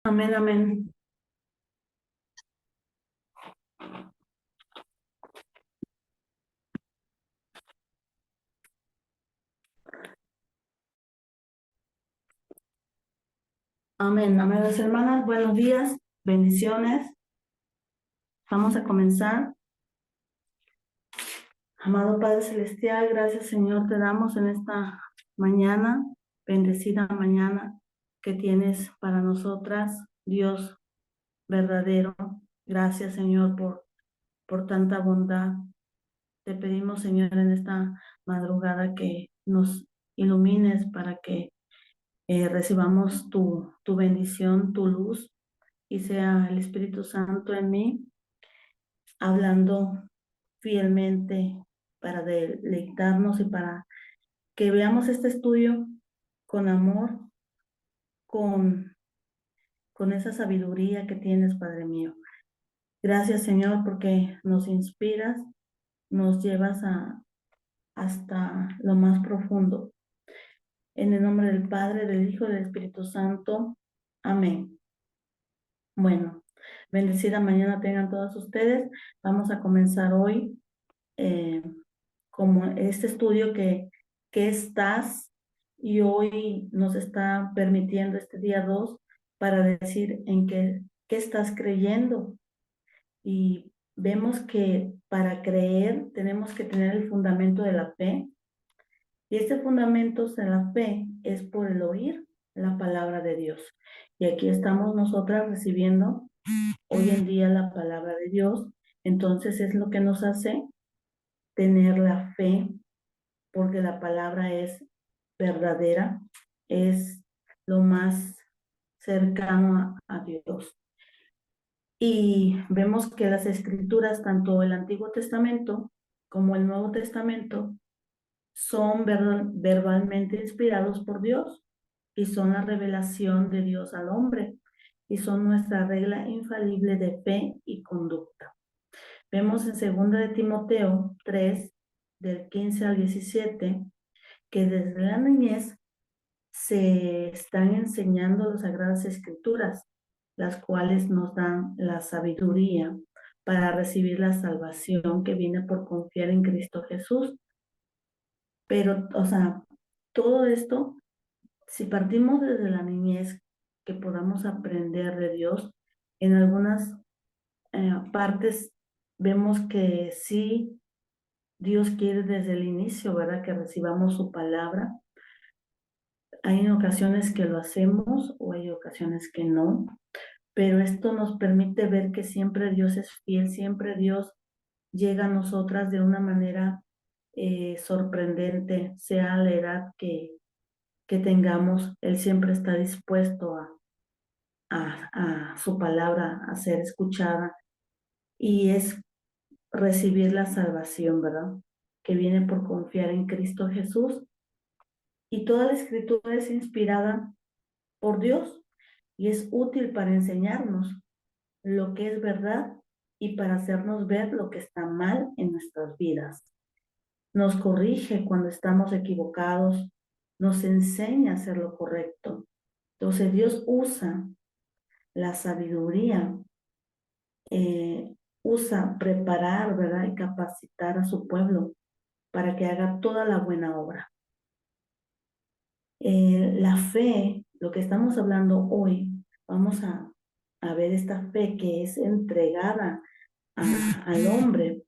Amén, amén. Amén, amadas hermanas, buenos días, bendiciones. Vamos a comenzar. Amado Padre Celestial, gracias Señor, te damos en esta mañana, bendecida mañana que tienes para nosotras, Dios verdadero. Gracias Señor por tanta bondad. Te pedimos Señor en esta madrugada que nos ilumines para que recibamos tu bendición, tu luz, y sea el Espíritu Santo en mí, hablando fielmente para deleitarnos y para que veamos este estudio con amor, con, con esa sabiduría que tienes, Padre mío. Gracias, Señor, porque nos inspiras, nos llevas hasta lo más profundo. En el nombre del Padre, del Hijo y del Espíritu Santo. Amén. Bueno, bendecida mañana tengan todos ustedes. Vamos a comenzar hoy como este estudio que estás, y hoy nos está permitiendo este día 2 para decir en qué estás creyendo. Y vemos que para creer tenemos que tener el fundamento de la fe, y este fundamento de la fe es por el oír la palabra de Dios. Y aquí estamos nosotras recibiendo hoy en día la palabra de Dios. Entonces es lo que nos hace tener la fe, porque la palabra es verdadera, es lo más cercano a Dios. Y vemos que las escrituras, tanto el Antiguo Testamento como el Nuevo Testamento, son verbalmente inspirados por Dios y son la revelación de Dios al hombre y son nuestra regla infalible de fe y conducta. Vemos en 2 de Timoteo 3, del 15 al 17, que desde la niñez se están enseñando las Sagradas Escrituras, las cuales nos dan la sabiduría para recibir la salvación que viene por confiar en Cristo Jesús. Pero, todo esto, si partimos desde la niñez, que podamos aprender de Dios, en algunas partes vemos que sí, Dios quiere desde el inicio, ¿verdad?, que recibamos su palabra. Hay ocasiones que lo hacemos o hay ocasiones que no, pero esto nos permite ver que siempre Dios es fiel, siempre Dios llega a nosotras de una manera sorprendente, sea la edad que tengamos. Él siempre está dispuesto a su palabra, a ser escuchada, y es recibir la salvación, ¿verdad?, que viene por confiar en Cristo Jesús. Y toda la escritura es inspirada por Dios y es útil para enseñarnos lo que es verdad y para hacernos ver lo que está mal en nuestras vidas. Nos corrige cuando estamos equivocados, nos enseña a hacer lo correcto. Entonces Dios usa la sabiduría, usa preparar, ¿verdad?, y capacitar a su pueblo para que haga toda la buena obra. La fe, lo que estamos hablando hoy, vamos a ver esta fe que es entregada al hombre.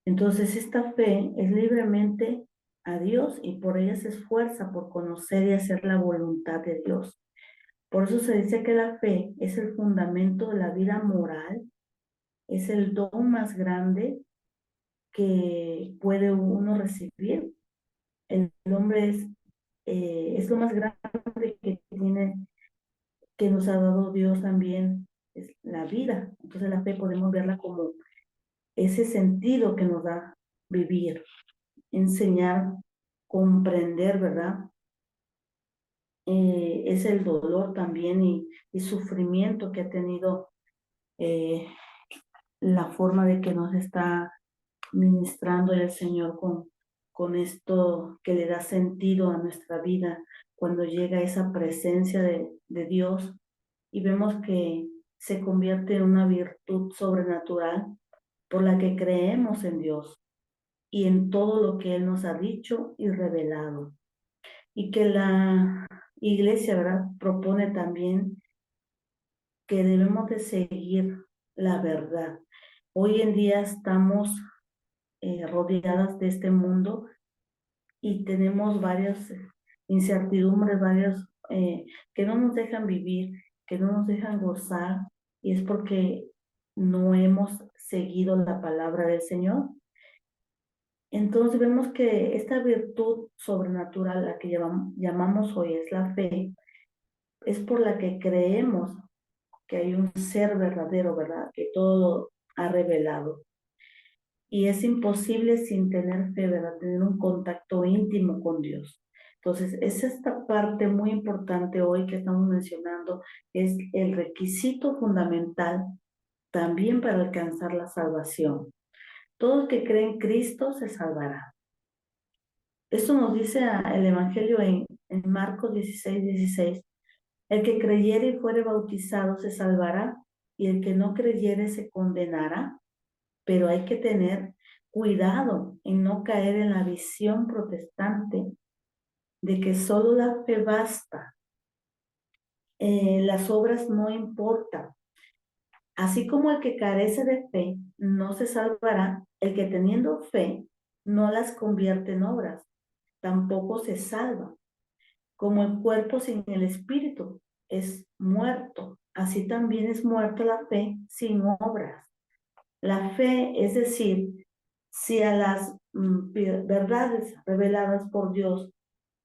Entonces esta fe es libremente a Dios y por ella se esfuerza por conocer y hacer la voluntad de Dios. Por eso se dice que la fe es el fundamento de la vida moral, es el don más grande que puede uno recibir. El hombre es lo más grande que nos ha dado Dios también, es la vida. Entonces la fe podemos verla como ese sentido que nos da vivir, enseñar, comprender, ¿verdad? Es el dolor también y sufrimiento que ha tenido la forma de que nos está ministrando el Señor con esto que le da sentido a nuestra vida cuando llega esa presencia de Dios y vemos que se convierte en una virtud sobrenatural por la que creemos en Dios y en todo lo que Él nos ha dicho y revelado. Y que la iglesia, ¿verdad?, propone también que debemos de seguir la verdad. Hoy en día estamos rodeadas de este mundo y tenemos varias incertidumbres, varias que no nos dejan vivir, que no nos dejan gozar, y es porque no hemos seguido la palabra del Señor. Entonces vemos que esta virtud sobrenatural, la que llamamos hoy es la fe, es por la que creemos que hay un ser verdadero, ¿verdad?, que todo ha revelado. Y es imposible sin tener fe, ¿verdad?, tener un contacto íntimo con Dios. Entonces, es esta parte muy importante hoy que estamos mencionando, es el requisito fundamental también para alcanzar la salvación. Todo el que cree en Cristo se salvará. Esto nos dice el Evangelio en Marcos 16:16. El que creyere y fuere bautizado se salvará, y el que no creyere se condenará. Pero hay que tener cuidado en no caer en la visión protestante de que solo la fe basta. Las obras no importan. Así como el que carece de fe no se salvará, el que teniendo fe no las convierte en obras, tampoco se salva. Como el cuerpo sin el espíritu es muerto, así también es muerta la fe sin obras. La fe, es decir, si a las verdades reveladas por Dios,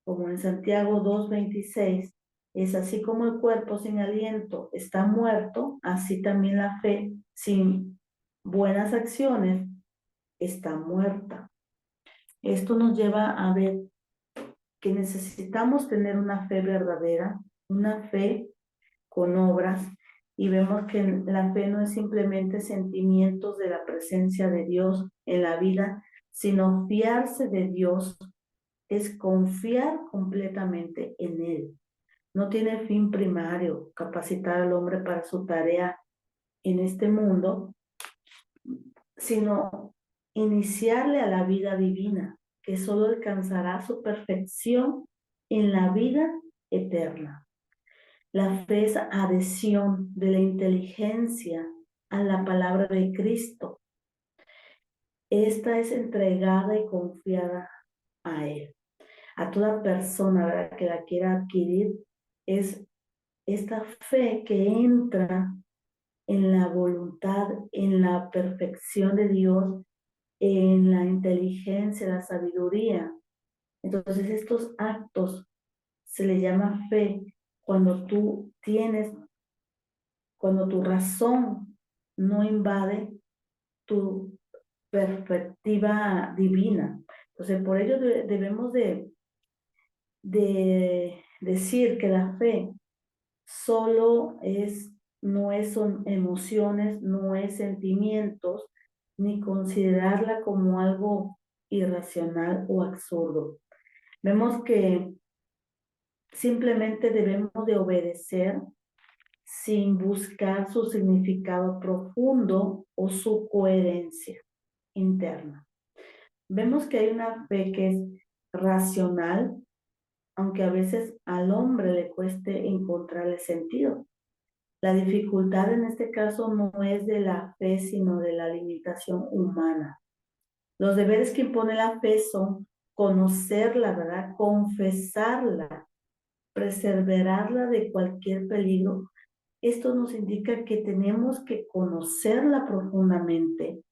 como en Santiago 2:26, es así como el cuerpo sin aliento está muerto, así también la fe sin buenas acciones está muerta. Esto nos lleva a ver que necesitamos tener una fe verdadera, una fe con obras, y vemos que la fe no es simplemente sentimientos de la presencia de Dios en la vida, sino fiarse de Dios, es confiar completamente en Él. No tiene fin primario capacitar al hombre para su tarea en este mundo, sino iniciarle a la vida divina, que solo alcanzará su perfección en la vida eterna. La fe es adhesión de la inteligencia a la palabra de Cristo. Esta es entregada y confiada a Él. A toda persona, ¿verdad?, que la quiera adquirir, es esta fe que entra en la voluntad, en la perfección de Dios, en la inteligencia, la sabiduría. Entonces, estos actos se le llama fe cuando cuando tu razón no invade tu perspectiva divina. Entonces, por ello debemos de decir que la fe no son emociones, no es sentimientos, ni considerarla como algo irracional o absurdo. Vemos que simplemente debemos de obedecer sin buscar su significado profundo o su coherencia interna. Vemos que hay una fe que es racional, aunque a veces al hombre le cueste encontrarle sentido. La dificultad en este caso no es de la fe, sino de la limitación humana. Los deberes que impone la fe son conocerla, ¿verdad?, confesarla, preservarla de cualquier peligro. Esto nos indica que tenemos que conocerla profundamente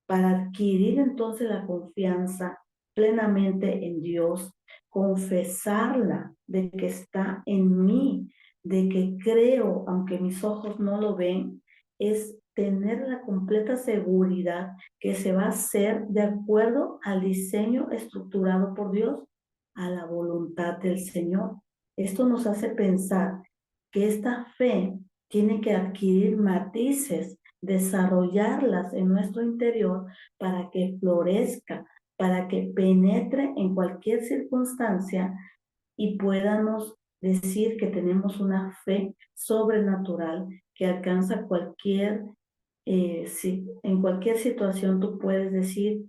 para adquirir entonces la confianza plenamente en Dios, confesarla de que está en mí, de que creo, aunque mis ojos no lo ven, es tener la completa seguridad que se va a hacer de acuerdo al diseño estructurado por Dios, a la voluntad del Señor. Esto nos hace pensar que esta fe tiene que adquirir matices, desarrollarlas en nuestro interior para que florezca, para que penetre en cualquier circunstancia y podamos decir que tenemos una fe sobrenatural que alcanza en cualquier situación tú puedes decir,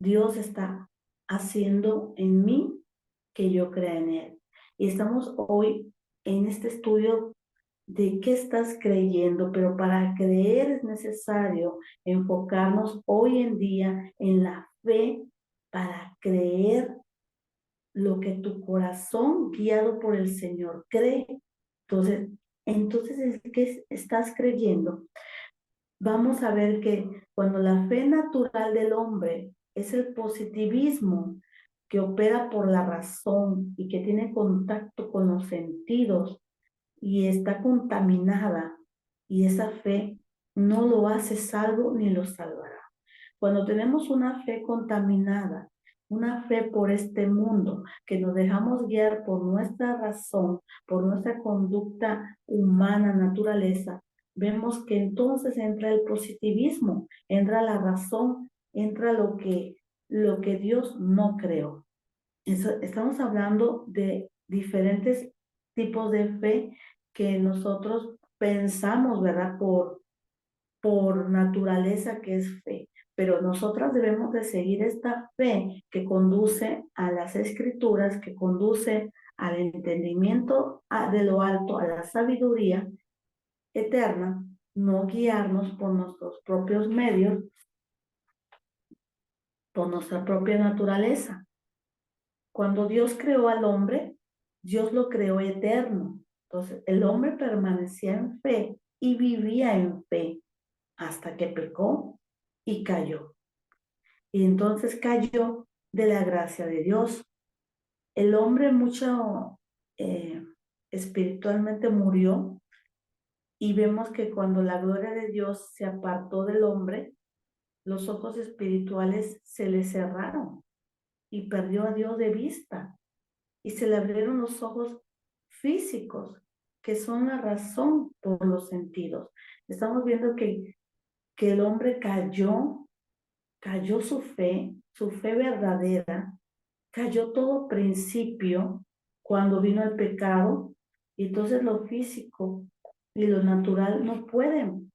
Dios está haciendo en mí que yo crea en Él. Y estamos hoy en este estudio de qué estás creyendo, pero para creer es necesario enfocarnos hoy en día en la fe para creer lo que tu corazón guiado por el Señor cree. Entonces, ¿qué estás creyendo? Vamos a ver que cuando la fe natural del hombre es el positivismo que opera por la razón y que tiene contacto con los sentidos y está contaminada, y esa fe no lo hace salvo ni lo salvará. Cuando tenemos una fe contaminada, una fe por este mundo, que nos dejamos guiar por nuestra razón, por nuestra conducta humana, naturaleza, vemos que entonces entra el positivismo, entra la razón, entra lo que Dios no creó. Estamos hablando de diferentes tipos de fe que nosotros pensamos, ¿verdad? Por naturaleza que es fe. Pero nosotras debemos de seguir esta fe que conduce a las escrituras, que conduce al entendimiento de lo alto, a la sabiduría eterna, no guiarnos por nuestros propios medios, por nuestra propia naturaleza. Cuando Dios creó al hombre, Dios lo creó eterno. Entonces, el hombre permanecía en fe y vivía en fe hasta que pecó y cayó. Y entonces cayó de la gracia de Dios. El hombre mucho espiritualmente murió, y vemos que cuando la gloria de Dios se apartó del hombre, los ojos espirituales se le cerraron y perdió a Dios de vista. Y se le abrieron los ojos físicos, que son la razón por los sentidos. Estamos viendo que el hombre cayó su fe verdadera, cayó todo principio cuando vino el pecado, y entonces lo físico y lo natural no pueden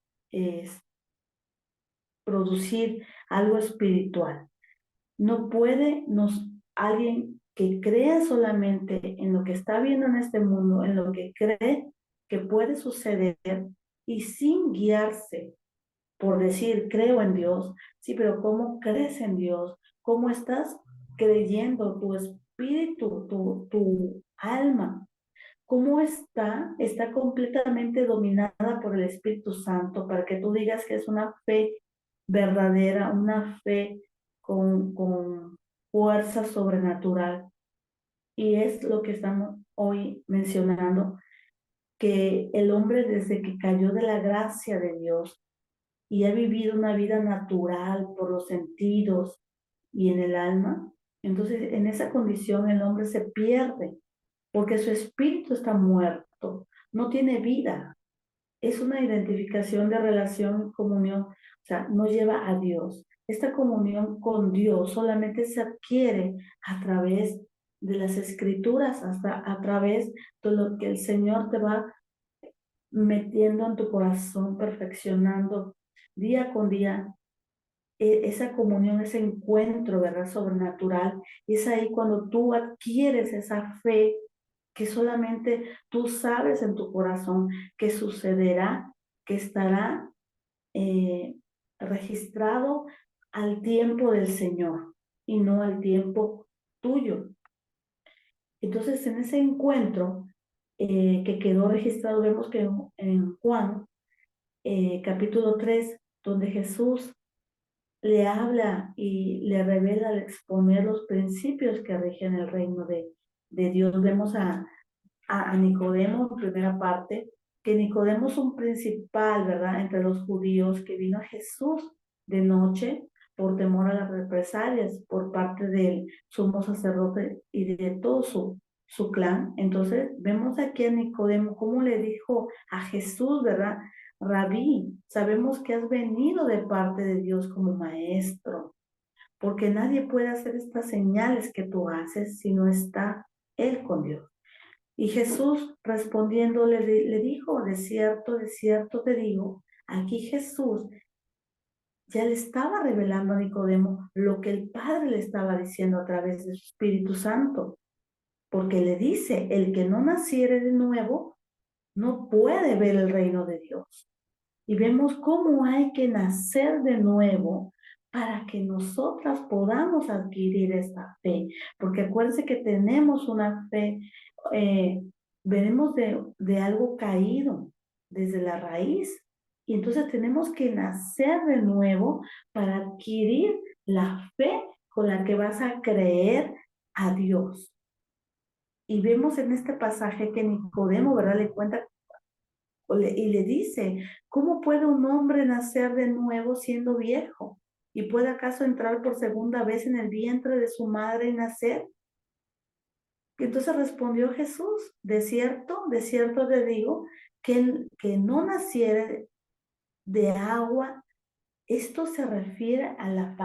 producir algo espiritual. No puede alguien que crea solamente en lo que está viendo en este mundo, en lo que cree que puede suceder, y sin guiarse por decir creo en Dios. Sí, pero ¿cómo crees en Dios? ¿Cómo estás creyendo tu espíritu, tu alma? ¿Cómo está? Está completamente dominada por el Espíritu Santo para que tú digas que es una fe verdadera, una fe con fuerza sobrenatural. Y es lo que estamos hoy mencionando, que el hombre desde que cayó de la gracia de Dios y ha vivido una vida natural por los sentidos y en el alma, entonces en esa condición el hombre se pierde porque su espíritu está muerto, no tiene vida. Es una identificación de relación y comunión, o sea, no lleva a Dios. Esta comunión con Dios solamente se adquiere a través de las escrituras, hasta a través de lo que el Señor te va metiendo en tu corazón, perfeccionando día con día esa comunión, ese encuentro, ¿verdad? Sobrenatural. Es ahí cuando tú adquieres esa fe que solamente tú sabes en tu corazón que sucederá, que estará eh, registrado al tiempo del Señor y no al tiempo tuyo. Entonces, en ese encuentro que quedó registrado, vemos que en Juan, capítulo 3, donde Jesús le habla y le revela al exponer los principios que rigen el reino de Dios. Vemos a Nicodemo, en primera parte, que Nicodemo es un principal, ¿verdad?, entre los judíos, que vino a Jesús de noche por temor a las represalias por parte del sumo sacerdote y de todo su clan. Entonces, vemos aquí a Nicodemo cómo le dijo a Jesús, ¿verdad? Rabí, sabemos que has venido de parte de Dios como maestro, porque nadie puede hacer estas señales que tú haces si no está Él con Dios. Y Jesús respondiendo le dijo, de cierto te digo, aquí Jesús ya le estaba revelando a Nicodemo lo que el Padre le estaba diciendo a través de su Espíritu Santo, porque le dice, el que no naciere de nuevo no puede ver el reino de Dios. Y vemos cómo hay que nacer de nuevo para que nosotras podamos adquirir esta fe. Porque acuérdense que tenemos una fe, venimos de algo caído desde la raíz. Y entonces tenemos que nacer de nuevo para adquirir la fe con la que vas a creer a Dios. Y vemos en este pasaje que Nicodemo, ¿verdad? Le cuenta y le dice, ¿cómo puede un hombre nacer de nuevo siendo viejo? ¿Y puede acaso entrar por segunda vez en el vientre de su madre y nacer? Y entonces respondió Jesús, de cierto te digo, que no naciere de agua, esto se refiere a la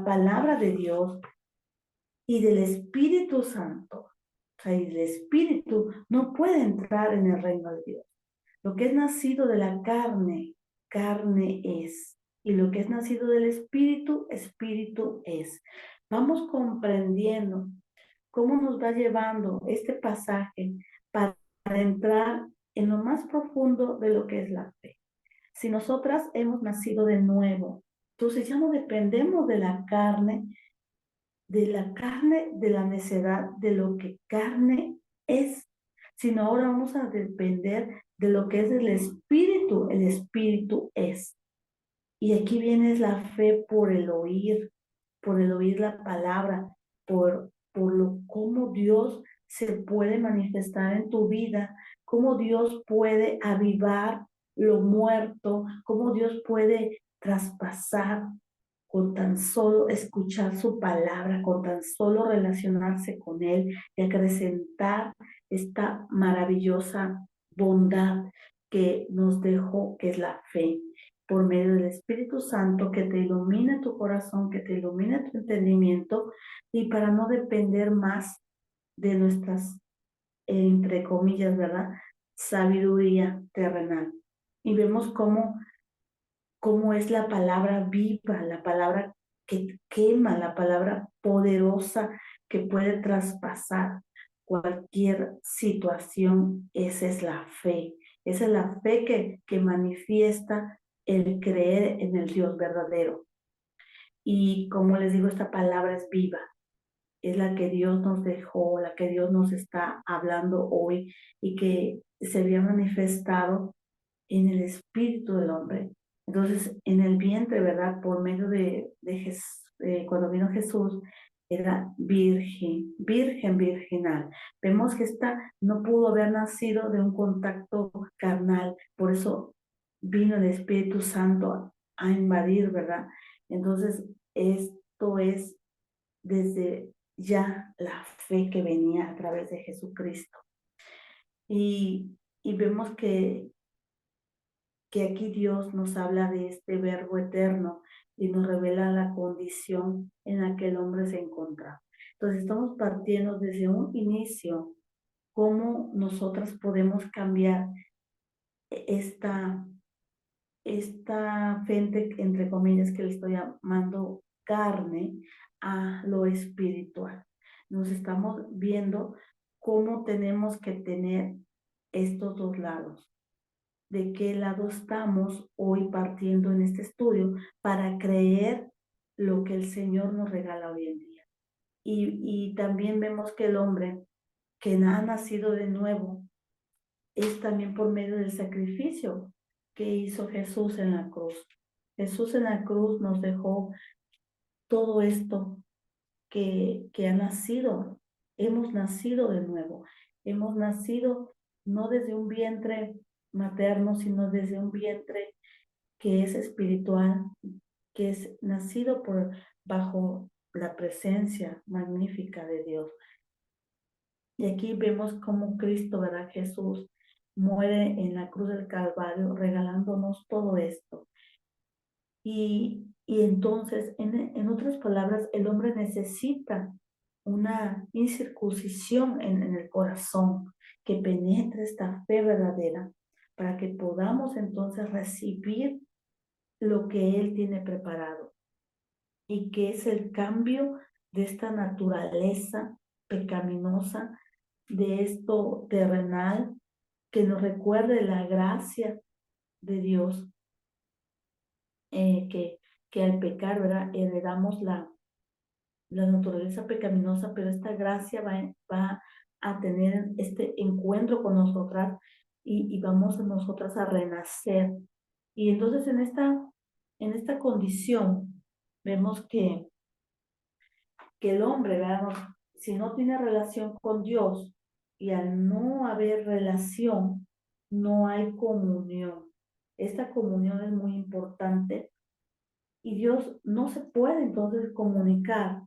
palabra de Dios y del Espíritu Santo. O sea, y el Espíritu no puede entrar en el reino de Dios. Lo que es nacido de la carne, carne es. Y lo que es nacido del espíritu, espíritu es. Vamos comprendiendo cómo nos va llevando este pasaje para entrar en lo más profundo de lo que es la fe. Si nosotras hemos nacido de nuevo, entonces ya no dependemos de la necedad, de lo que carne es, sino ahora vamos a depender de lo que es el espíritu es. Y aquí viene la fe por el oír la palabra, cómo Dios se puede manifestar en tu vida, cómo Dios puede avivar lo muerto, cómo Dios puede traspasar con tan solo escuchar su palabra, con tan solo relacionarse con Él y acrecentar esta maravillosa bondad que nos dejó, que es la fe, por medio del Espíritu Santo, que te ilumine tu corazón, que te ilumine tu entendimiento, y para no depender más de nuestras, entre comillas, ¿verdad?, sabiduría terrenal. Y vemos cómo es la palabra viva, la palabra que quema, la palabra poderosa que puede traspasar cualquier situación. Esa es la fe. Esa es la fe que manifiesta el creer en el Dios verdadero. Y como les digo, esta palabra es viva. Es la que Dios nos dejó, la que Dios nos está hablando hoy y que se había manifestado en el espíritu del hombre. Entonces, en el vientre, ¿verdad? Por medio de Jesús, cuando vino Jesús, era virginal. Vemos que esta no pudo haber nacido de un contacto carnal, por eso vino el Espíritu Santo a invadir, ¿verdad? Entonces, esto es desde ya la fe que venía a través de Jesucristo. Y vemos que aquí Dios nos habla de este verbo eterno y nos revela la condición en la que el hombre se encontraba. Entonces estamos partiendo desde un inicio, cómo nosotras podemos cambiar esta fe, entre comillas, que le estoy llamando carne, a lo espiritual. Nos estamos viendo cómo tenemos que tener estos dos lados, de qué lado estamos hoy partiendo en este estudio para creer lo que el Señor nos regala hoy en día. Y también vemos que el hombre que ha nacido de nuevo es también por medio del sacrificio que hizo Jesús en la cruz. Jesús en la cruz nos dejó todo esto que ha nacido. Hemos nacido de nuevo. Hemos nacido no desde un vientre materno, sino desde un vientre que es espiritual, que es nacido bajo la presencia magnífica de Dios. Y aquí vemos cómo Cristo, ¿verdad? Jesús muere en la cruz del Calvario regalándonos todo esto. Y entonces, en otras palabras, el hombre necesita una incircuncisión en el corazón, que penetre esta fe verdadera, para que podamos entonces recibir lo que Él tiene preparado, y que es el cambio de esta naturaleza pecaminosa, de esto terrenal, que nos recuerde la gracia de Dios, que al pecar, ¿verdad? Heredamos la naturaleza pecaminosa, pero esta gracia va a tener este encuentro con nosotras, y vamos a nosotras a renacer. Y entonces en esta condición vemos que el hombre, ¿verdad? Si no tiene relación con Dios, y al no haber relación, no hay comunión. Esta comunión es muy importante, y Dios no se puede entonces comunicar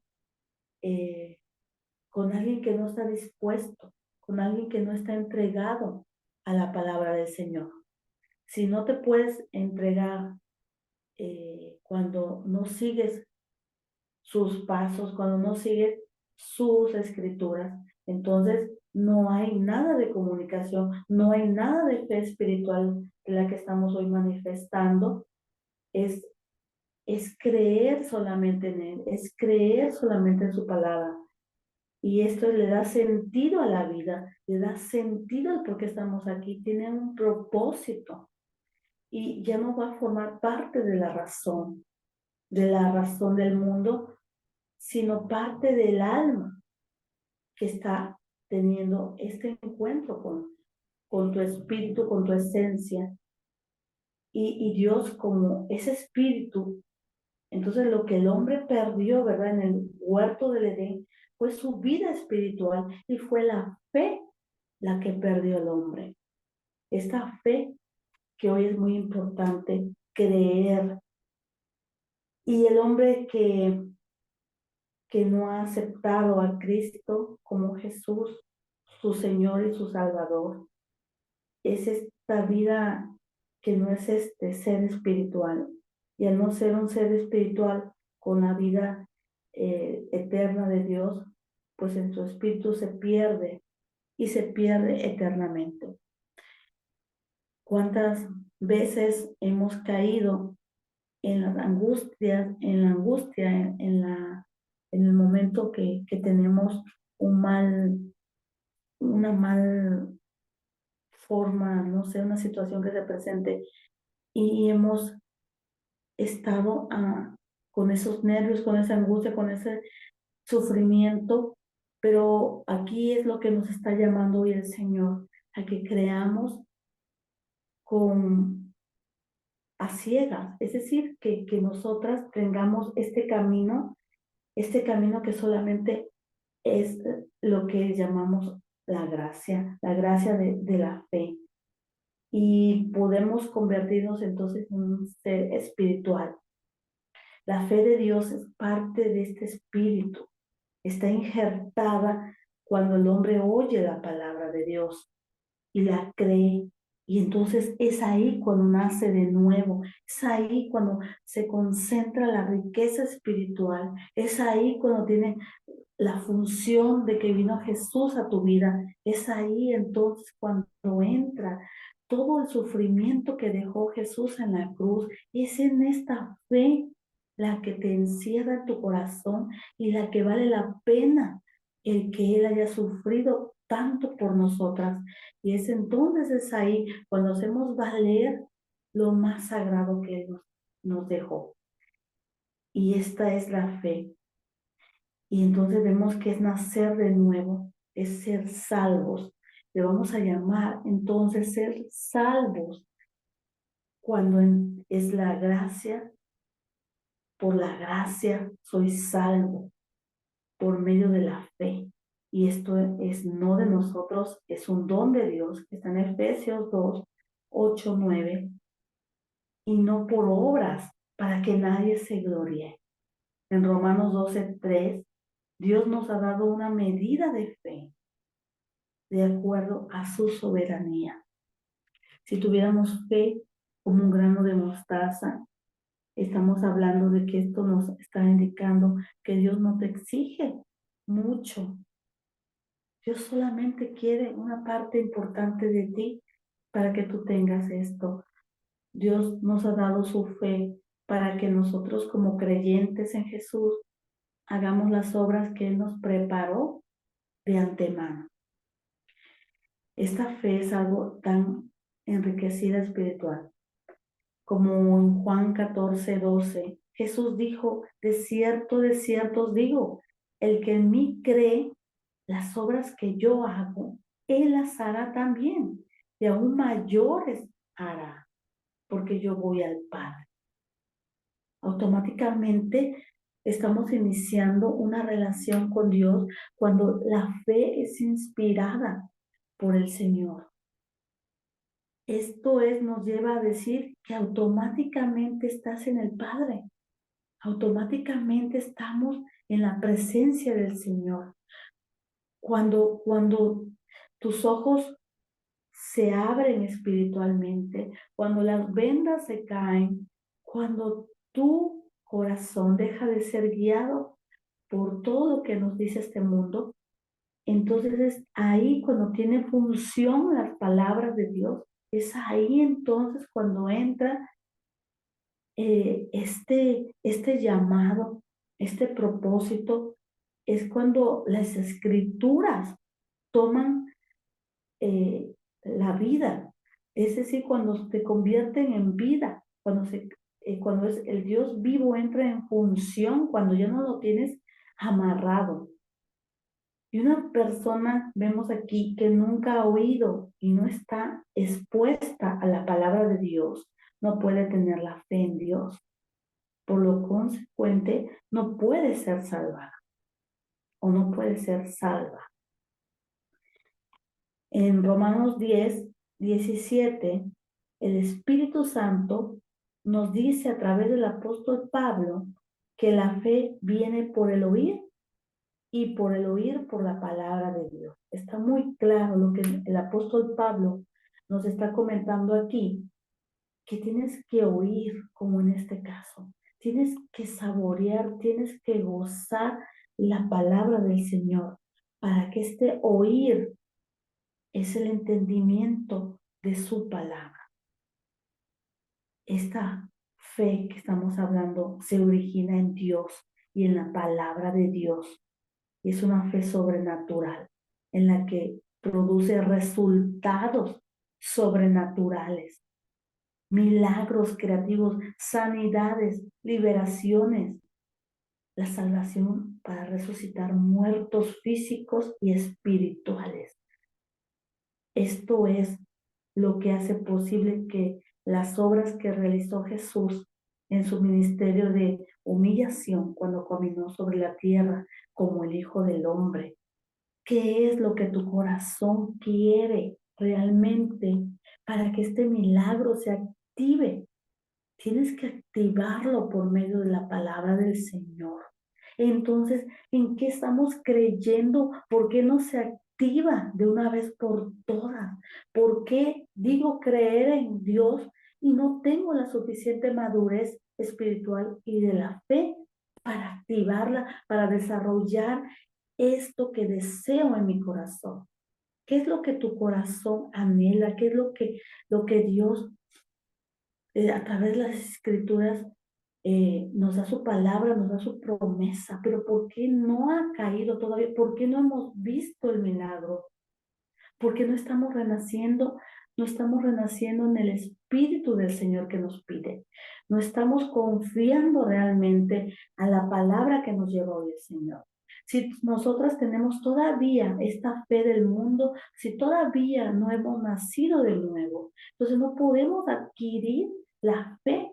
eh, con alguien que no está dispuesto, con alguien que no está entregado a la palabra del Señor. Si no te puedes entregar cuando no sigues sus pasos, cuando no sigues sus escrituras, entonces no hay nada de comunicación, no hay nada de fe espiritual de la que estamos hoy manifestando. Es, es creer solamente en Él, es creer solamente en su palabra. Y esto le da sentido a la vida, le da sentido al por qué estamos aquí, tiene un propósito, y ya no va a formar parte de la razón del mundo, sino parte del alma que está teniendo este encuentro con tu espíritu, con tu esencia. Y Dios, como ese espíritu, entonces lo que el hombre perdió, ¿verdad? En el huerto del Edén, fue su vida espiritual, y fue la fe la que perdió el hombre. Esta fe que hoy es muy importante creer. Y el hombre que no ha aceptado a Cristo como Jesús, su Señor y su Salvador, es esta vida que no es este ser espiritual. Y al no ser un ser espiritual con la vida eterna de Dios, pues en su espíritu se pierde, y se pierde eternamente. ¿Cuántas veces hemos caído en las angustias, en la angustia, en el momento que tenemos una mal forma, no sé, una situación que se presente, y hemos estado con esos nervios, con esa angustia, con ese sufrimiento? Pero aquí es lo que nos está llamando hoy el Señor, a que creamos con a ciegas, es decir, que nosotras tengamos este camino que solamente es lo que llamamos la gracia de la fe. Y podemos convertirnos entonces en un ser espiritual. La fe de Dios es parte de este espíritu, está injertada cuando el hombre oye la palabra de Dios y la cree. Y entonces es ahí cuando nace de nuevo, es ahí cuando se concentra la riqueza espiritual, es ahí cuando tiene la función de que vino Jesús a tu vida. Es ahí entonces cuando entra todo el sufrimiento que dejó Jesús en la cruz. Es en esta fe la que te encierra en tu corazón, y la que vale la pena el que Él haya sufrido tanto por nosotras. Y es ahí cuando hacemos valer lo más sagrado que Él nos dejó. Y esta es la fe. Y entonces vemos que es nacer de nuevo, es ser salvos. Le vamos a llamar entonces ser salvos, cuando es la gracia. Por la gracia soy salvo, por medio de la fe. Y esto es no de nosotros, es un don de Dios, que está en Efesios 2, 8, 9. Y no por obras, para que nadie se gloríe. En Romanos 12, 3, Dios nos ha dado una medida de fe de acuerdo a su soberanía. Si tuviéramos fe como un grano de mostaza, estamos hablando de que esto nos está indicando que Dios no te exige mucho. Dios solamente quiere una parte importante de ti para que tú tengas esto. Dios nos ha dado su fe para que nosotros como creyentes en Jesús hagamos las obras que Él nos preparó de antemano. Esta fe es algo tan enriquecida espiritual. Como en Juan 14:12, Jesús dijo, de cierto os digo, el que en mí cree, las obras que yo hago, Él las hará también, y aún mayores hará, porque yo voy al Padre. Automáticamente estamos iniciando una relación con Dios cuando la fe es inspirada por el Señor. Esto nos lleva a decir que automáticamente estás en el Padre, automáticamente estamos en la presencia del Señor. Cuando tus ojos se abren espiritualmente, cuando las vendas se caen, cuando tu corazón deja de ser guiado por todo lo que nos dice este mundo, entonces es ahí cuando tiene función las palabras de Dios, es ahí entonces cuando entra este llamado, este propósito, es cuando las escrituras toman la vida, es decir, cuando te convierten en vida, cuando es el Dios vivo entra en función, cuando ya no lo tienes amarrado. Y una persona, vemos aquí, que nunca ha oído y no está expuesta a la palabra de Dios, no puede tener la fe en Dios. Por lo consecuente, no puede ser salvada o no puede ser salva. En Romanos 10:17, el Espíritu Santo nos dice a través del apóstol Pablo que la fe viene por el oír y por el oír por la palabra de Dios. Está muy claro lo que el apóstol Pablo nos está comentando aquí, que tienes que oír, como en este caso. Tienes que saborear, tienes que gozar la palabra del Señor para que este oír es el entendimiento de su palabra. Esta fe que estamos hablando se origina en Dios y en la palabra de Dios. Es una fe sobrenatural en la que produce resultados sobrenaturales, milagros creativos, sanidades, liberaciones, la salvación para resucitar muertos físicos y espirituales. Esto es lo que hace posible que las obras que realizó Jesús en su ministerio de humillación cuando caminó sobre la tierra como el Hijo del Hombre. ¿Qué es lo que tu corazón quiere realmente para que este milagro se active? Tienes que activarlo por medio de la palabra del Señor. Entonces, ¿en qué estamos creyendo? ¿Por qué no se activa de una vez por todas? ¿Por qué digo creer en Dios y no tengo la suficiente madurez espiritual y de la fe para activarla, para desarrollar esto que deseo en mi corazón? ¿Qué es lo que tu corazón anhela? ¿Qué es lo que Dios a través de las escrituras nos da su palabra, nos da su promesa? Pero ¿por qué no ha caído todavía? ¿Por qué no hemos visto el milagro? ¿Por qué no estamos renaciendo? No estamos renaciendo en el Espíritu del Señor que nos pide. No estamos confiando realmente a la palabra que nos lleva hoy el Señor. Si nosotras tenemos todavía esta fe del mundo, si todavía no hemos nacido de nuevo, entonces no podemos adquirir la fe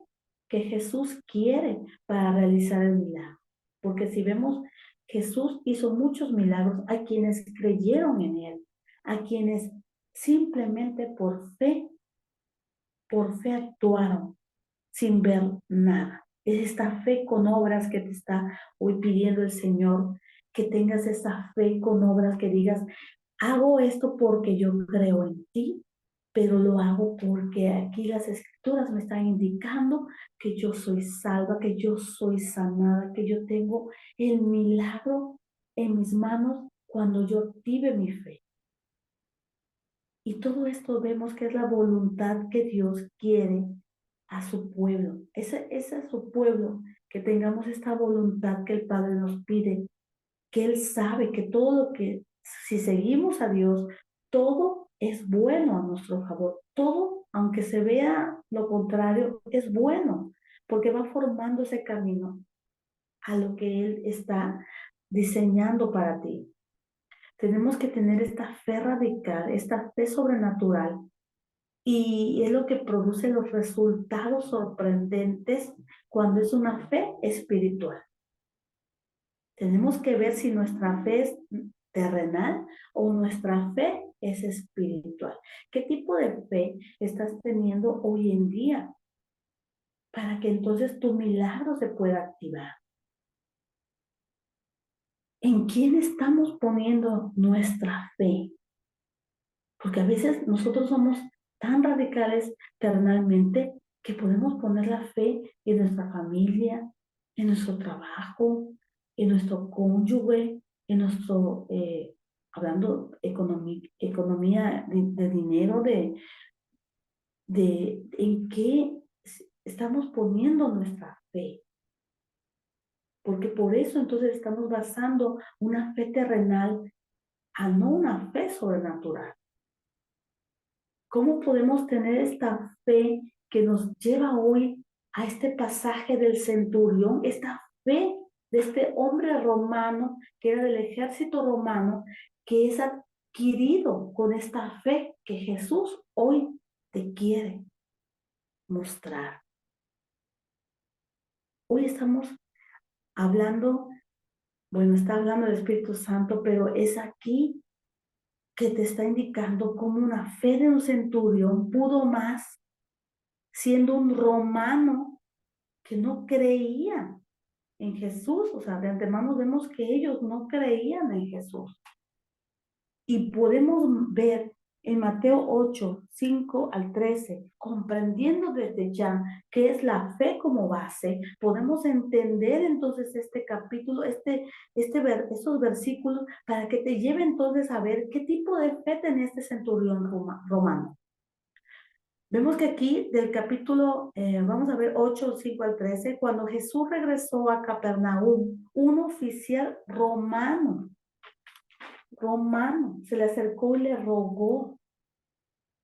que Jesús quiere para realizar el milagro. Porque si vemos, Jesús hizo muchos milagros a quienes creyeron en Él, a quienes simplemente por fe actuaron sin ver nada. Es esta fe con obras que te está hoy pidiendo el Señor, que tengas esa fe con obras que digas, hago esto porque yo creo en ti, pero lo hago porque aquí las escrituras me están indicando que yo soy salva, que yo soy sanada, que yo tengo el milagro en mis manos cuando yo active mi fe. Y todo esto vemos que es la voluntad que Dios quiere a su pueblo. Ese es su pueblo, que tengamos esta voluntad que el Padre nos pide, que Él sabe que todo lo que, si seguimos a Dios, todo es bueno a nuestro favor. Todo, aunque se vea lo contrario, es bueno, porque va formando ese camino a lo que Él está diseñando para ti. Tenemos que tener esta fe radical, esta fe sobrenatural, y es lo que produce los resultados sorprendentes cuando es una fe espiritual. Tenemos que ver si nuestra fe es terrenal o nuestra fe es espiritual. ¿Qué tipo de fe estás teniendo hoy en día para que entonces tu milagro se pueda activar? ¿En quién estamos poniendo nuestra fe? Porque a veces nosotros somos tan radicales terrenalmente que podemos poner la fe en nuestra familia, en nuestro trabajo, en nuestro cónyuge, en nuestro, hablando economía de dinero, de en qué estamos poniendo nuestra fe. Porque por eso entonces estamos basando una fe terrenal a no una fe sobrenatural. ¿Cómo podemos tener esta fe que nos lleva hoy a este pasaje del centurión, esta fe de este hombre romano que era del ejército romano, que es adquirido con esta fe que Jesús hoy te quiere mostrar? Hoy estamos hablando, bueno, está hablando del Espíritu Santo, pero es aquí que te está indicando cómo una fe de un centurión pudo más siendo un romano que no creía en Jesús. O sea, de antemano vemos que ellos no creían en Jesús. Y podemos ver en Mateo 8, 5 al 13, comprendiendo desde ya qué es la fe como base, podemos entender entonces este capítulo, esos versículos, para que te lleve entonces a ver qué tipo de fe tenía este centurión romano. Vemos que aquí del capítulo, vamos a ver 8, 5 al 13, cuando Jesús regresó a Capernaum, un oficial romano se le acercó y le rogó: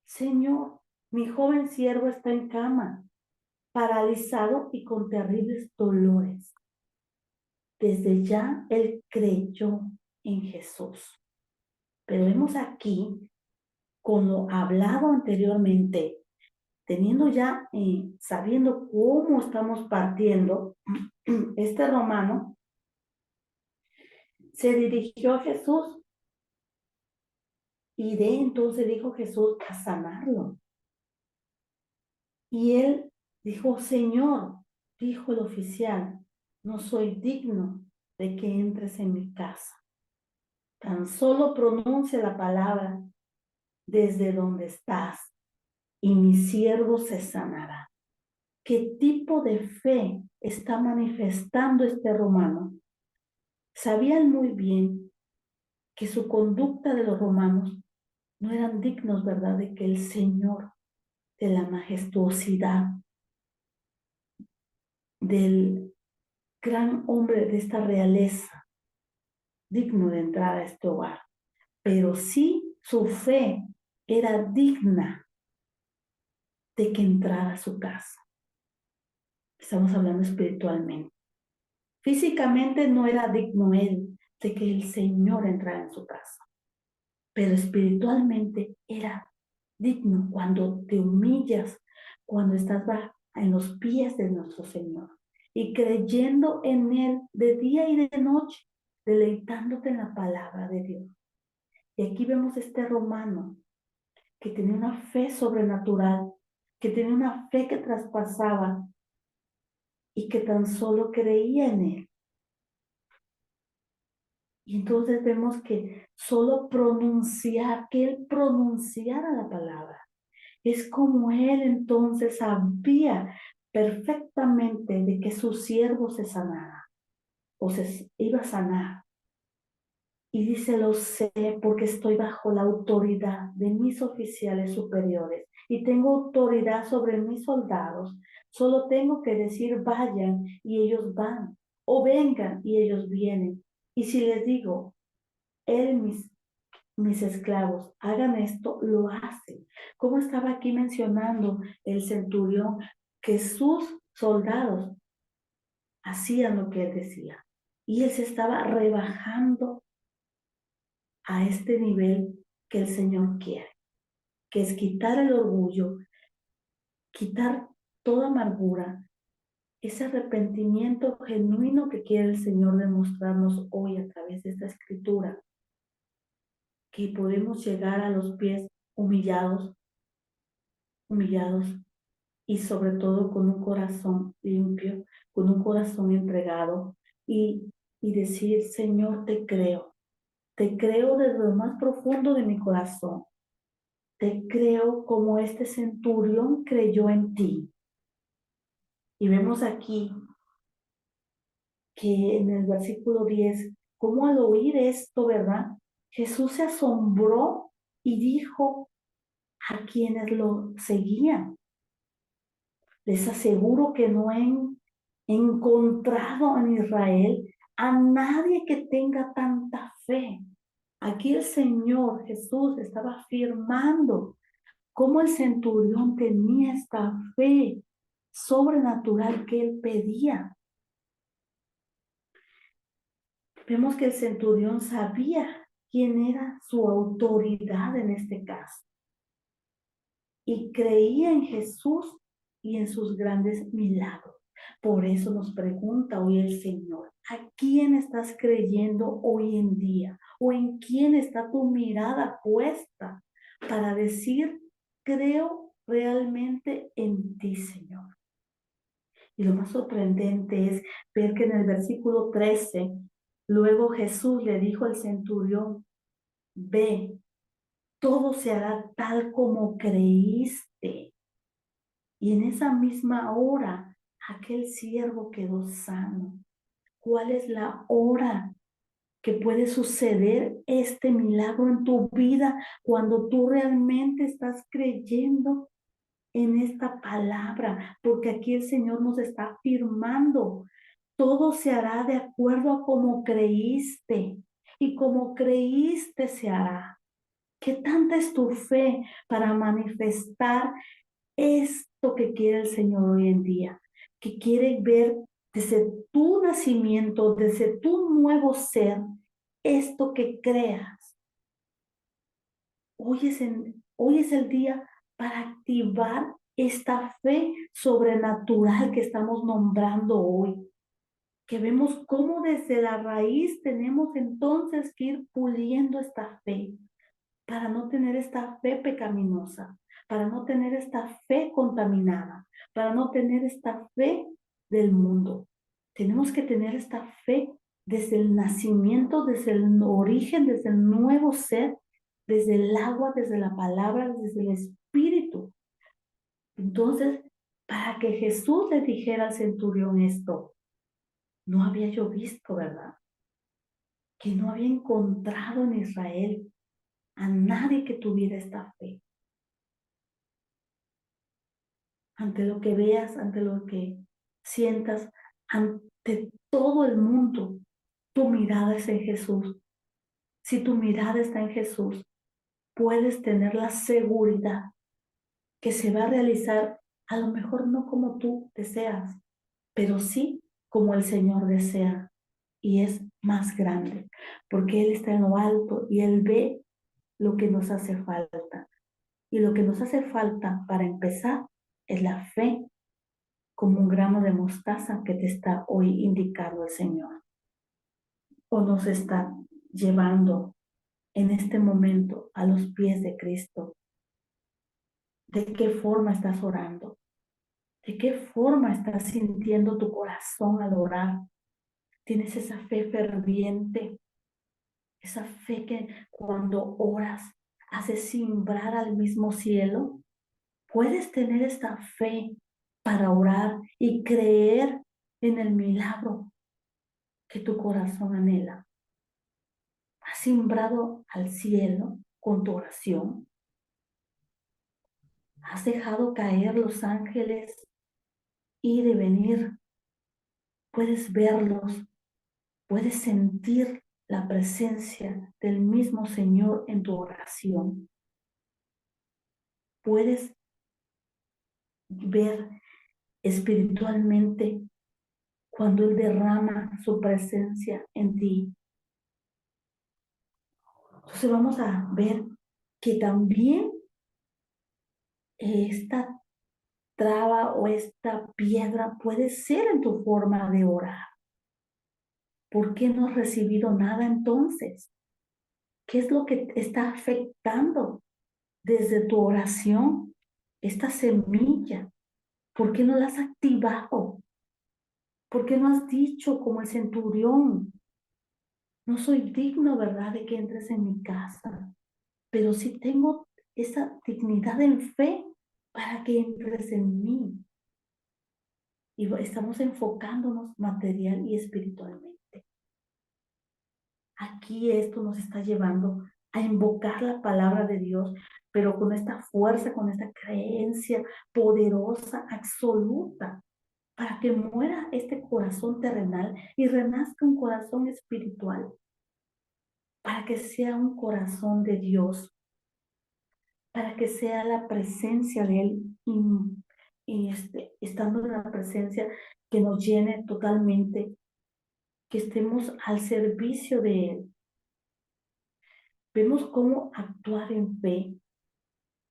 Señor, mi joven siervo está en cama, paralizado y con terribles dolores. Desde ya él creyó en Jesús. Pero vemos aquí, con lo hablado anteriormente, teniendo ya, sabiendo cómo estamos partiendo, este romano se dirigió a Jesús y de entonces dijo Jesús a sanarlo. Y él dijo: Señor, dijo el oficial, no soy digno de que entres en mi casa. Tan solo pronuncia la palabra desde donde estás y mi siervo se sanará. ¿Qué tipo de fe está manifestando este romano? Sabían muy bien que su conducta de los romanos no eran dignos, ¿verdad?, de que el Señor, de la majestuosidad, del gran hombre de esta realeza, digno de entrar a este hogar. Pero sí su fe era digna de que entrara a su casa. Estamos hablando espiritualmente. Físicamente no era digno él de que el Señor entrara en su casa, pero espiritualmente era digno cuando te humillas, cuando estás en los pies de nuestro Señor y creyendo en Él de día y de noche, deleitándote en la palabra de Dios. Y aquí vemos este romano que tenía una fe sobrenatural, que tenía una fe que traspasaba y que tan solo creía en Él. Y entonces vemos que solo pronunciar, que Él pronunciara la palabra, es como Él entonces sabía perfectamente de que su siervo se sanara o se iba a sanar. Y dice, lo sé porque estoy bajo la autoridad de mis oficiales superiores y tengo autoridad sobre mis soldados. Solo tengo que decir, vayan y ellos van, o vengan y ellos vienen. Y si les digo, él, mis esclavos, hagan esto, lo hacen. Como estaba aquí mencionando el centurión, que sus soldados hacían lo que él decía. Y él se estaba rebajando a este nivel que el Señor quiere, que es quitar el orgullo, quitar toda amargura, ese arrepentimiento genuino que quiere el Señor demostrarnos hoy a través de esta escritura, que podemos llegar a los pies humillados, humillados y sobre todo con un corazón limpio, con un corazón entregado y decir, Señor, te creo desde lo más profundo de mi corazón. Te creo como este centurión creyó en ti. Y vemos aquí que en el versículo 10, como al oír esto, ¿verdad? Jesús se asombró y dijo a quienes lo seguían, les aseguro que no he encontrado en Israel a nadie que tenga tanta fe. Aquí el Señor Jesús estaba afirmando cómo el centurión tenía esta fe sobrenatural que él pedía. Vemos que el centurión sabía quién era su autoridad en este caso y creía en Jesús y en sus grandes milagros. Por eso nos pregunta hoy el Señor, ¿a quién estás creyendo hoy en día? ¿O en quién está tu mirada puesta para decir, creo realmente en ti, Señor? Y lo más sorprendente es ver que en el versículo 13, luego Jesús le dijo al centurión, ve, todo se hará tal como creíste. Y en esa misma hora, aquel siervo quedó sano. ¿Cuál es la hora que puede suceder este milagro en tu vida cuando tú realmente estás creyendo en esta palabra? Porque aquí el Señor nos está afirmando, todo se hará de acuerdo a como creíste y como creíste se hará. ¿Qué tanta es tu fe para manifestar esto que quiere el Señor hoy en día? Que quiere ver desde tu nacimiento, desde tu nuevo ser, esto que creas. Hoy es el día para activar esta fe sobrenatural que estamos nombrando hoy. Que vemos cómo desde la raíz tenemos entonces que ir puliendo esta fe para no tener esta fe pecaminosa, para no tener esta fe contaminada, para no tener esta fe del mundo. Tenemos que tener esta fe desde el nacimiento, desde el origen, desde el nuevo ser, desde el agua, desde la palabra, desde el espíritu. Entonces, para que Jesús le dijera al centurión esto, no había yo visto, ¿verdad? Que no había encontrado en Israel a nadie que tuviera esta fe. Ante lo que veas, ante lo que sientas, ante todo el mundo, tu mirada es en Jesús. Si tu mirada está en Jesús, puedes tener la seguridad que se va a realizar, a lo mejor no como tú deseas, pero sí como el Señor desea. Y es más grande, porque Él está en lo alto y Él ve lo que nos hace falta. Y lo que nos hace falta para empezar es la fe, como un grano de mostaza que te está hoy indicando el Señor. O nos está llevando en este momento a los pies de Cristo. ¿De qué forma estás orando? ¿De qué forma estás sintiendo tu corazón al orar? ¿Tienes esa fe ferviente? Esa fe que cuando oras hace simbrar al mismo cielo. Puedes tener esta fe para orar y creer en el milagro que tu corazón anhela. simbrado al cielo con tu oración. Has dejado caer los ángeles ir y venir. Puedes verlos, puedes sentir la presencia del mismo Señor en tu oración. Puedes ver espiritualmente cuando Él derrama su presencia en ti. Entonces vamos a ver que también esta traba o esta piedra puede ser en tu forma de orar. ¿Por qué no has recibido nada entonces? ¿Qué es lo que te está afectando desde tu oración? Esta semilla, ¿por qué no la has activado? ¿Por qué no has dicho como el centurión? No soy digno, ¿verdad?, de que entres en mi casa, pero sí tengo esa dignidad en fe para que entres en mí. Y estamos enfocándonos material y espiritualmente. Aquí esto nos está llevando a invocar la palabra de Dios, pero con esta fuerza, con esta creencia poderosa, absoluta, para que muera este corazón terrenal y renazca un corazón espiritual, para que sea un corazón de Dios, para que sea la presencia de Él y estando en la presencia que nos llene totalmente, que estemos al servicio de Él. Vemos cómo actuar en fe.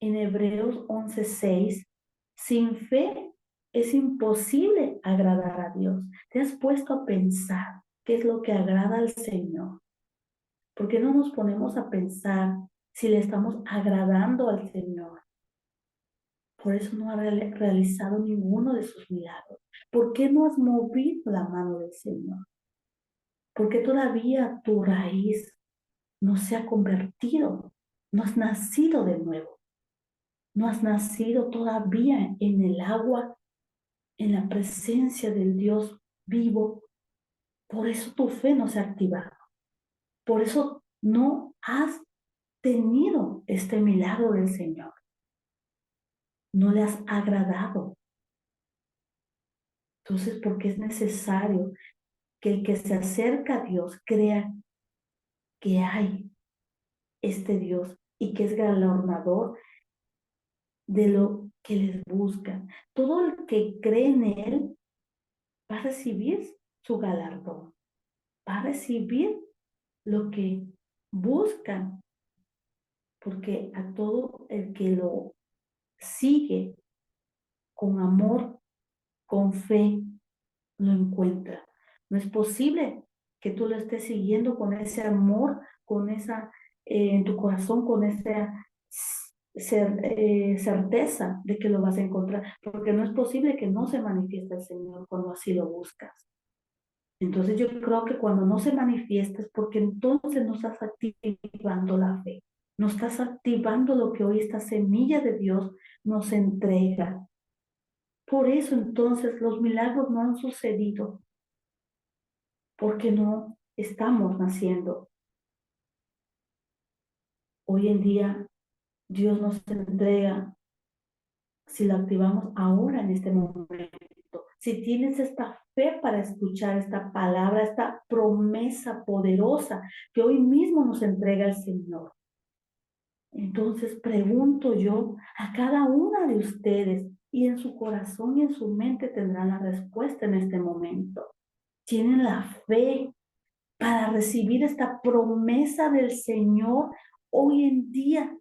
En Hebreos 11:6, sin fe es imposible agradar a Dios. ¿Te has puesto a pensar qué es lo que agrada al Señor? ¿Por qué no nos ponemos a pensar si le estamos agradando al Señor? Por eso no ha realizado ninguno de sus milagros. ¿Por qué no has movido la mano del Señor? ¿Por qué todavía tu raíz no se ha convertido? No has nacido de nuevo. No has nacido todavía en el agua, en la presencia del Dios vivo. Por eso tu fe no se ha activado. Por eso no has tenido este milagro del Señor. No le has agradado. Entonces, porque es necesario que el que se acerca a Dios crea que hay este Dios y que es galardonador de lo que les busca. Todo el que cree en Él va a recibir su galardón, va a recibir lo que buscan, porque a todo el que lo sigue con amor, con fe, lo encuentra. No es posible que tú lo estés siguiendo con ese amor, con esa, en tu corazón, con esa certeza de que lo vas a encontrar, porque no es posible que no se manifieste el Señor cuando así lo buscas. Entonces yo creo que cuando no se manifiesta es porque entonces no estás activando la fe, no estás activando lo que hoy esta semilla de Dios nos entrega. Por eso entonces los milagros no han sucedido, porque no estamos naciendo. Hoy en día Dios nos entrega, si la activamos ahora en este momento, si tienes esta fe para escuchar esta palabra, esta promesa poderosa que hoy mismo nos entrega el Señor. Entonces pregunto yo a cada una de ustedes, y en su corazón y en su mente tendrán la respuesta en este momento. ¿Tienen la fe para recibir esta promesa del Señor hoy en día?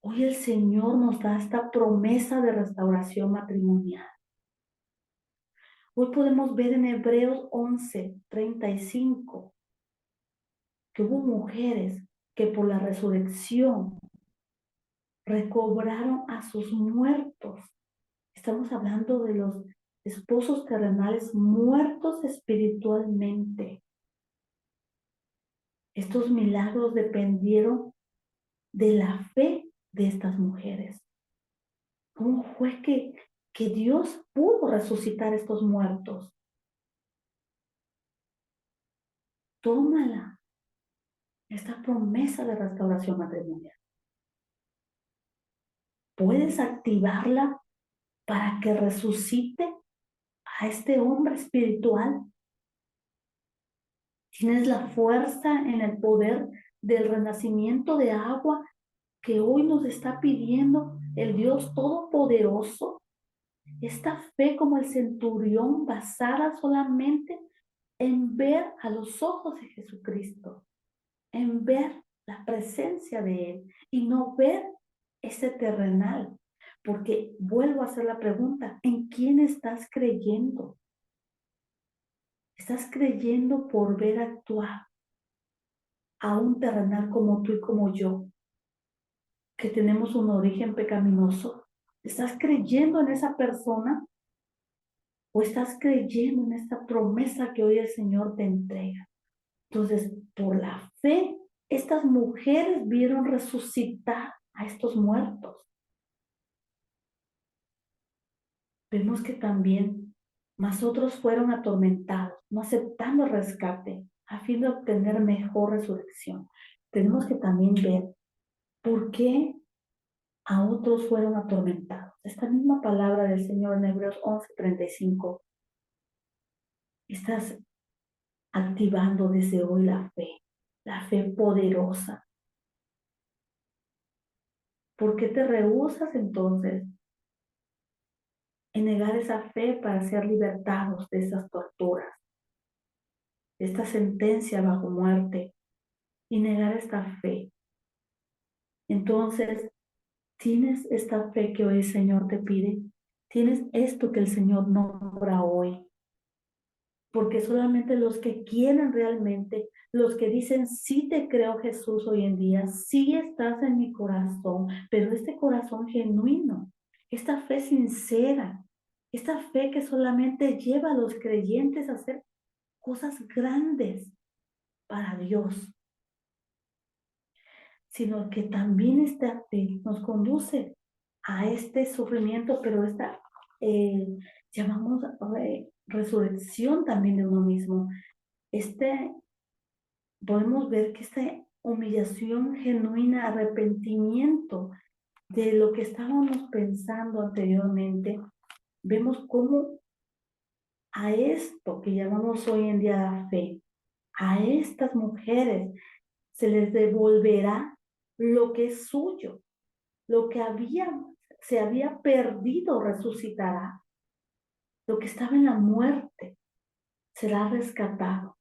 Hoy el Señor nos da esta promesa de restauración matrimonial. Hoy podemos ver en Hebreos 11:35 que hubo mujeres que por la resurrección recobraron a sus muertos. Estamos hablando de los esposos terrenales muertos espiritualmente. Estos milagros dependieron de la fe de estas mujeres. ¿Cómo fue que Dios pudo resucitar estos muertos? Tómala esta promesa de restauración matrimonial. Puedes activarla para que resucite a este hombre espiritual. Tienes la fuerza en el poder del renacimiento de agua que hoy nos está pidiendo el Dios Todopoderoso. Esta fe como el centurión basada solamente en ver a los ojos de Jesucristo, en ver la presencia de Él y no ver ese terrenal. Porque vuelvo a hacer la pregunta, ¿en quién estás creyendo? ¿Estás creyendo por ver actuar a un terrenal como tú y como yo, que tenemos un origen pecaminoso? ¿Estás creyendo en esa persona o estás creyendo en esta promesa que hoy el Señor te entrega? Entonces, por la fe, estas mujeres vieron resucitar a estos muertos. Vemos que también más otros fueron atormentados, no aceptando el rescate a fin de obtener mejor resurrección. Tenemos que también ver por qué a otros fueron atormentados. Esta misma palabra del Señor en Hebreos 11:35, estás activando desde hoy la fe poderosa. ¿Por qué te rehusas entonces en negar esa fe para ser libertados de esas torturas, de esta sentencia bajo muerte, y negar esta fe? Entonces, ¿tienes esta fe que hoy el Señor te pide? ¿Tienes esto que el Señor nombra hoy? Porque solamente los que quieren realmente, los que dicen, sí te creo Jesús hoy en día, sí estás en mi corazón, pero este corazón genuino, esta fe sincera, esta fe que solamente lleva a los creyentes a hacer cosas grandes para Dios, sino que también esta fe nos conduce a este sufrimiento, pero esta, llamamos resurrección también de uno mismo. Podemos ver que esta humillación genuina, arrepentimiento de lo que estábamos pensando anteriormente, vemos cómo a esto que llamamos hoy en día la fe, a estas mujeres se les devolverá lo que es suyo, lo que se había perdido resucitará, lo que estaba en la muerte será rescatado,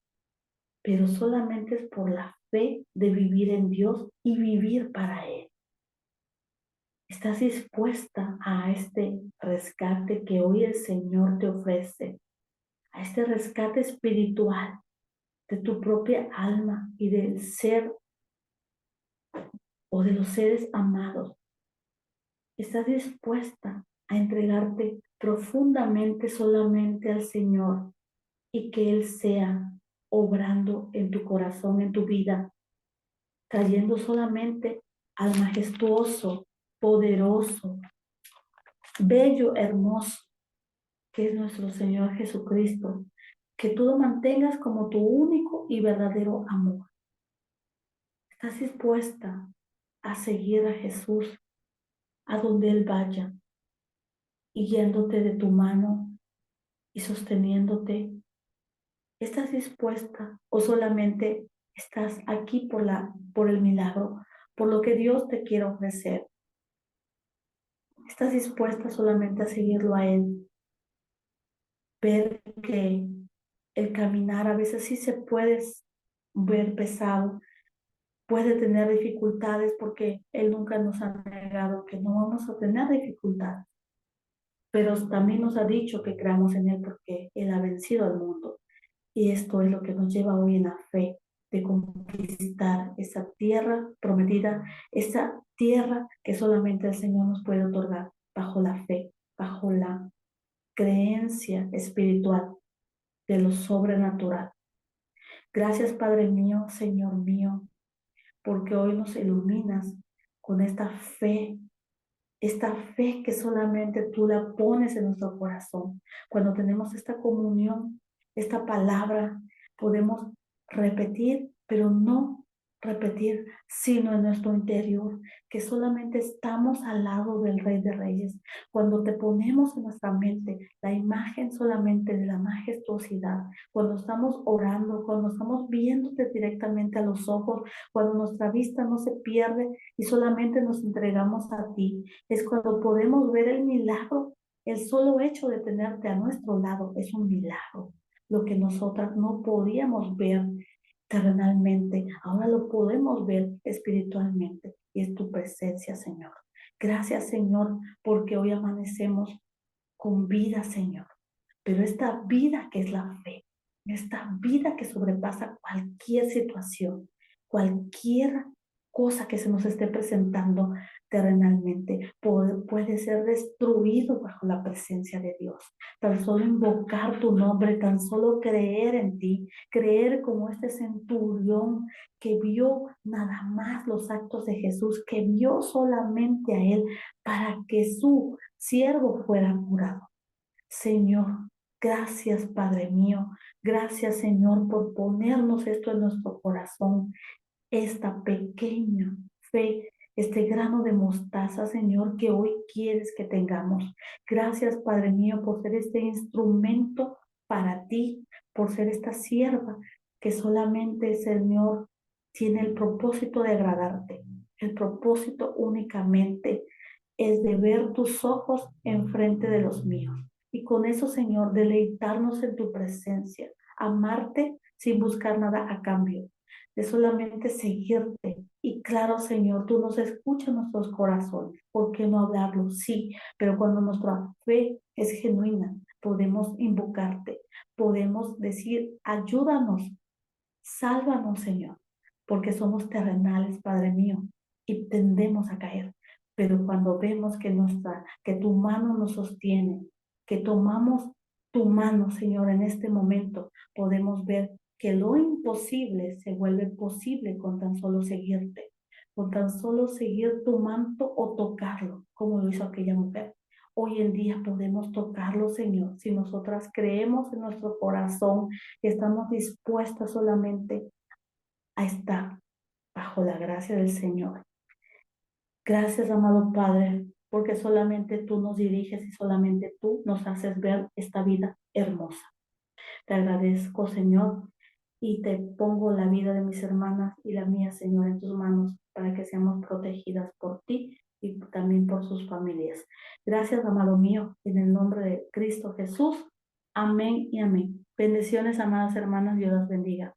pero solamente es por la fe de vivir en Dios y vivir para Él. ¿Estás dispuesta a este rescate que hoy el Señor te ofrece? A este rescate espiritual de tu propia alma y del ser o de los seres amados. ¿Estás dispuesta a entregarte profundamente solamente al Señor y que Él sea obrando en tu corazón, en tu vida, trayendo solamente al majestuoso, poderoso, bello, hermoso, que es nuestro Señor Jesucristo, que tú lo mantengas como tu único y verdadero amor? ¿Estás dispuesta a seguir a Jesús a donde Él vaya y guiándote de tu mano y sosteniéndote? ¿Estás dispuesta o solamente estás aquí por el milagro, por lo que Dios te quiere ofrecer? ¿Estás dispuesta solamente a seguirlo a Él? Ver que el caminar a veces sí se puede ver pesado, puede tener dificultades, porque Él nunca nos ha negado que no vamos a tener dificultades, pero también nos ha dicho que creamos en Él porque Él ha vencido al mundo. Y esto es lo que nos lleva hoy en la fe de conquistar esa tierra prometida, esa tierra que solamente el Señor nos puede otorgar bajo la fe, bajo la creencia espiritual de lo sobrenatural. Gracias, Padre mío, Señor mío, porque hoy nos iluminas con esta fe que solamente tú la pones en nuestro corazón. Cuando tenemos esta comunión, esta palabra, podemos repetir, pero no repetir, sino en nuestro interior, que solamente estamos al lado del Rey de Reyes. Cuando te ponemos en nuestra mente la imagen solamente de la majestuosidad, cuando estamos orando, cuando estamos viéndote directamente a los ojos, cuando nuestra vista no se pierde y solamente nos entregamos a ti, es cuando podemos ver el milagro. El solo hecho de tenerte a nuestro lado es un milagro. Lo que nosotras no podíamos ver terrenalmente, ahora lo podemos ver espiritualmente y es tu presencia, Señor. Gracias, Señor, porque hoy amanecemos con vida, Señor. Pero esta vida que es la fe, esta vida que sobrepasa cualquier situación, cualquier cosa que se nos esté presentando terrenalmente, puede ser destruido bajo la presencia de Dios. Tan solo invocar tu nombre, tan solo creer en ti, creer como este centurión que vio nada más los actos de Jesús, que vio solamente a él para que su siervo fuera curado. Señor, gracias, Padre mío. Gracias, Señor, por ponernos esto en nuestro corazón, esta pequeña fe, este grano de mostaza, Señor, que hoy quieres que tengamos. Gracias, Padre mío, por ser este instrumento para ti, por ser esta sierva que solamente, Señor, tiene el propósito de agradarte. El propósito únicamente es de ver tus ojos enfrente de los míos. Y con eso, Señor, deleitarnos en tu presencia, amarte sin buscar nada a cambio, de solamente seguirte. Y claro, Señor, tú nos escuchas nuestros corazones. ¿Por qué no hablarlo? Sí, pero cuando nuestra fe es genuina, podemos invocarte, podemos decir, ayúdanos, sálvanos, Señor, porque somos terrenales, Padre mío, y tendemos a caer. Pero cuando vemos que tu mano nos sostiene, que tomamos tu mano, Señor, en este momento, podemos ver que lo imposible se vuelve posible con tan solo seguirte, con tan solo seguir tu manto o tocarlo, como lo hizo aquella mujer. Hoy en día podemos tocarlo, Señor, si nosotras creemos en nuestro corazón que estamos dispuestas solamente a estar bajo la gracia del Señor. Gracias, amado Padre, porque solamente tú nos diriges y solamente tú nos haces ver esta vida hermosa. Te agradezco, Señor, y te pongo la vida de mis hermanas y la mía, Señor, en tus manos para que seamos protegidas por ti y también por sus familias. Gracias, amado mío, en el nombre de Cristo Jesús. Amén y amén. Bendiciones, amadas hermanas, Dios las bendiga.